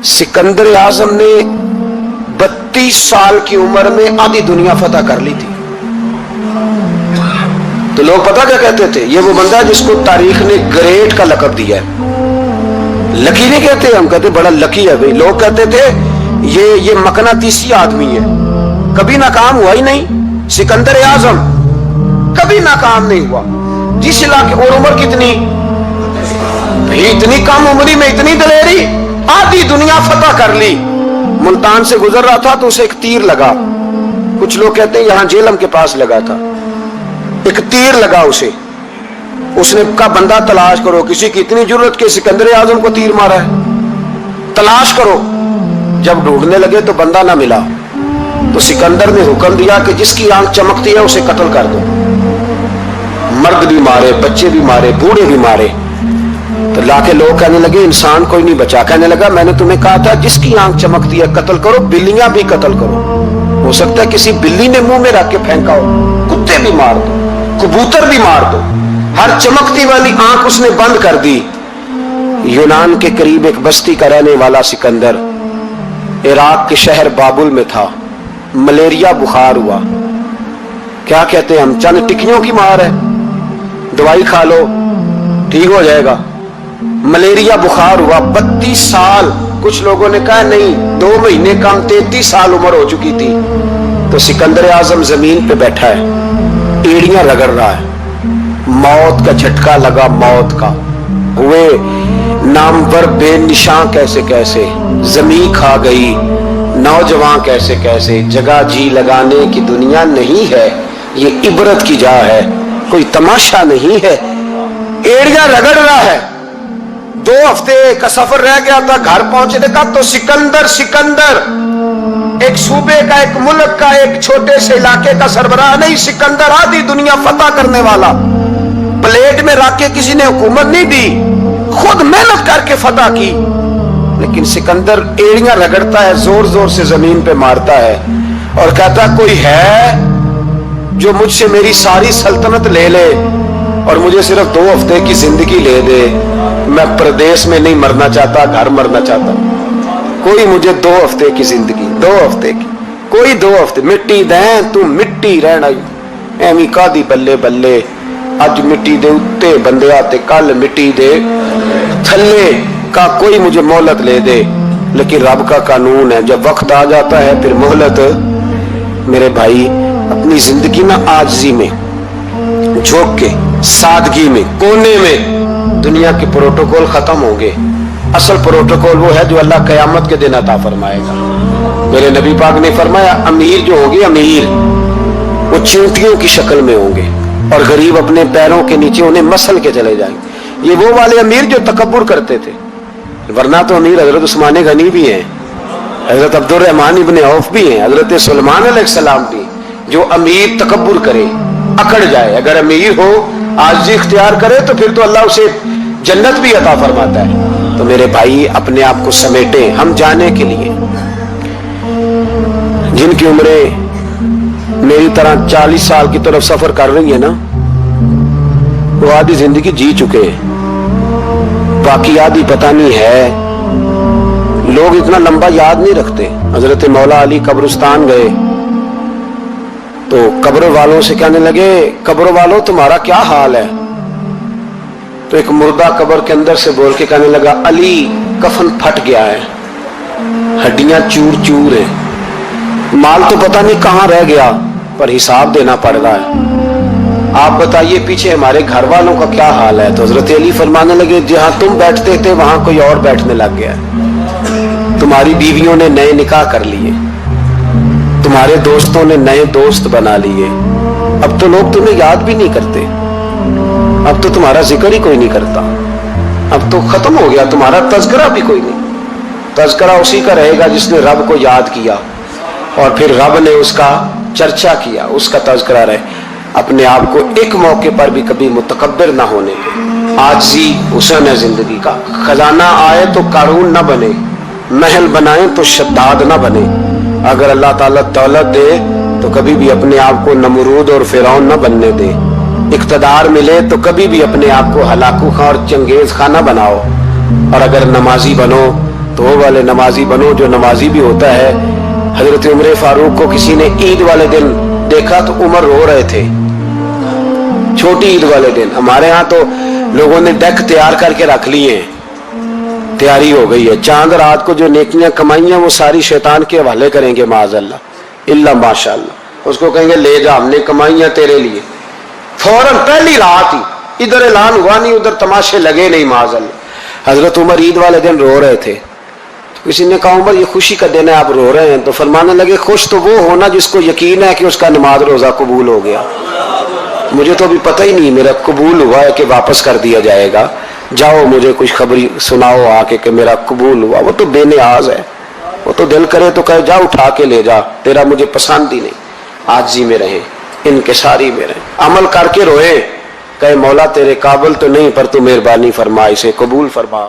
सिकंदर आजम ने 32 साल की उम्र में आधी दुनिया फतह कर ली थी। तो लोग पता क्या कहते थे, ये वो बंदा जिसको तारीख ने ग्रेट का लक़ब दिया है। लकी नहीं कहते, हम कहते बड़ा लकी है भाई। लोग कहते थे ये मकनातीसी आदमी है, कभी नाकाम हुआ ही नहीं। सिकंदर आजम कभी नाकाम नहीं हुआ। जिस इलाके, और उम्र कितनी भाई, इतनी कम उम्री में इतनी दलेरी, आधी दुनिया फतह कर ली। मुल्तान से गुजर रहा था तो उसे एक तीर लगा। कुछ लोग कहते हैं यहां जेलम के पास लगा था, एक तीर लगा उसे। उसने कहा बंदा तलाश करो, किसी की इतनी जरूरत के सिकंदर आजम को तीर मारा है, तलाश करो। जब ढूंढने लगे तो बंदा ना मिला, तो सिकंदर ने हुक्म दिया कि जिसकी आंख चमकती है उसे कत्ल कर दो। मर्द भी मारे, बच्चे भी मारे, बूढ़े भी मारे। तो लाके लोग कहने लगे इंसान कोई नहीं बचा। कहने लगा मैंने तुम्हें कहा था जिसकी आंख चमकती है कत्ल करो, बिल्लियां भी कत्ल करो। हो सकता है किसी बिल्ली ने मुंह में रख के फेंका हो, कुत्ते भी मार दो, कबूतर भी मार दो। हर चमकती वाली आंख उसने बंद कर दी। यूनान के करीब एक बस्ती का रहने वाला सिकंदर इराक के शहर बाबुल में था। मलेरिया बुखार हुआ। क्या कहते हैं हम, चंद टिक्कियों की मार है, दवाई खा लो ठीक हो जाएगा। मलेरिया बुखार हुआ। 32 साल, कुछ लोगों ने कहा नहीं 2 महीने कम, 33 साल उम्र हो चुकी थी। तो सिकंदर आजम जमीन पे बैठा है, एड़ियां रगड़ रहा है। मौत का झटका लगा, मौत का। हुए नामवर बेनिशान कैसे कैसे, जमीन खा गई नौजवान कैसे कैसे। जगह जी लगाने की दुनिया नहीं है, ये इबरत की जा है, कोई तमाशा नहीं है। एड़ियां रगड़ रहा है। 2 हफ्ते का सफर रह गया था, घर पहुंचने का। तो सिकंदर एक सूबे का, एक मुल्क का, एक छोटे से इलाके का सरबराह नहीं, सिकंदर आधी दुनिया फतह करने वाला। प्लेट में रख के किसी ने हुकूमत नहीं दी, खुद मेहनत करके फतह की। लेकिन सिकंदर एड़ियां रगड़ता है, जोर जोर से जमीन पे मारता है और कहता कोई है जो मुझसे मेरी सारी सल्तनत ले ले और मुझे सिर्फ 2 हफ्ते की जिंदगी ले दे। मैं प्रदेश में नहीं मरना चाहता, घर मरना चाहता। कोई मुझे 2 हफ्ते की जिंदगी, 2 हफ्ते की, कोई 2 हफ्ते। मिट्टी दें तू मिट्टी रहना, एवं कादी बल्ले बल्ले। अज मिट्टी दे उत्ते बंदे आते, कल मिट्टी दे थल्ले का कोई मुझे मोहलत ले दे। लेकिन रब का कानून है, जब वक्त आ जाता है फिर मोहलत। मेरे भाई अपनी जिंदगी ना आजिज़ी में, झोंक के, सादगी में, कोने में दुनिया के प्रोटोकॉल खत्म होंगे। असल प्रोटोकॉल वो है जो अल्लाह कयामत के दिन अता फरमाएगा। मेरे नबी पाक ने फरमाया अमीर जो होंगे, अमीर वो चींटियों की शक्ल में होंगे और गरीब अपने पैरों के नीचे उन्हें मसल के चले जाएंगे। ये वो वाले अमीर जो तकब्बुर करते थे, वरना तो अमीर हजरत उस्मान गनी भी हैं, हजरत अब्दुल रहमान इब्ने औफ भी हैं, हजरत सुलेमान अलैहिस्सलाम भी। जो अमीर तकब्बुर करे, अकड़ जाए, अगर अमीर हो आजिज़ी इख्तियार करे तो फिर तो अल्लाह उसे जन्नत भी अता फरमाता है। तो मेरे भाई अपने आप को समेटे हम जाने के लिए। जिनकी उम्रें मेरी तरह 40 साल की तरफ सफर कर रही है ना, वो आधी जिंदगी जी चुके हैं, बाकी आधी पता नहीं है। लोग इतना लंबा याद नहीं रखते। हजरत मौला अली कब्रिस्तान गए तो कब्र वालों से कहने लगे कब्र वालों तुम्हारा क्या हाल है। तो एक मुर्दा कब्र के अंदर से बोल के कहने लगा अली कफन फट गया है, हड्डियां चूर चूर है, माल तो पता नहीं कहां रह गया पर हिसाब देना पड़ रहा है। आप बताइए पीछे हमारे घर वालों का क्या हाल है। तो हजरत अली फरमाने लगे जहां तुम बैठते थे वहां कोई और बैठने लग गया, तुम्हारी बीवियों ने नए निकाह कर लिए, तुम्हारे दोस्तों ने नए दोस्त बना लिए, अब तो लोग तुम्हें याद भी नहीं करते, अब तो तुम्हारा जिक्र ही कोई नहीं करता, अब तो खत्म हो गया तुम्हारा तज़किरा भी कोई नहीं। तज़किरा उसी का रहेगा जिसने रब को याद किया और फिर रब ने उसका चर्चा किया, उसका तज़किरा रहे। अपने आप को एक मौके पर भी कभी मुतकब्बिर ना होने दे। आजिज़ी हुस्न है जिंदगी का। खजाना आए तो कारून ना बने, महल बनाए तो शद्दाद ना बने। अगर अल्लाह ताला दौलत दे तो कभी भी अपने आप को नमरूद और फिरौन न बनने दे। इक़्तिदार मिले तो कभी भी अपने आप को हलाकू खां और चंगेज खां ना बनाओ। और अगर नमाजी बनो तो वो वाले नमाजी बनो जो नमाजी भी होता है। हजरत उमर फारूक को किसी ने ईद वाले दिन देखा तो उमर रो रहे थे, छोटी ईद वाले दिन। हमारे यहाँ तो लोगों ने डेक तैयार करके रख लिए हैं, तैयारी हो गई है। चांद रात को जो नेकियां कमाई हैं वो सारी शैतान के हवाले करेंगे, माज़अल्लाह इल्ला माशाअल्लाह। उसको कहेंगे ले जा, हमने कमाई हैं तेरे लिए। फौरन पहली रात ही, इधर ऐलान हुआ नहीं उधर तमाशे लगे नहीं, माज़अल्लाह। हजरत उमर ईद वाले दिन रो रहे थे, तो किसी ने कहा उमर ये खुशी का दिन है, आप रो रहे हैं? तो फरमाने लगे खुश तो वो होना जिसको यकीन है कि उसका नमाज रोजा कबूल हो गया। मुझे तो अभी पता ही नहीं मेरा कबूल हुआ है कि वापस कर दिया जाएगा। जाओ मुझे कुछ खबरी सुनाओ आके कि मेरा कबूल हुआ। वो तो बेनियाज है, वो तो दिल करे तो कहे जा उठा के ले जा, तेरा मुझे पसंद ही नहीं। आजी में रहे, इनकिसारी में रहे, अमल करके रोए, कहे मौला तेरे काबिल तो नहीं पर तू मेहरबानी फरमा, इसे कबूल फरमा।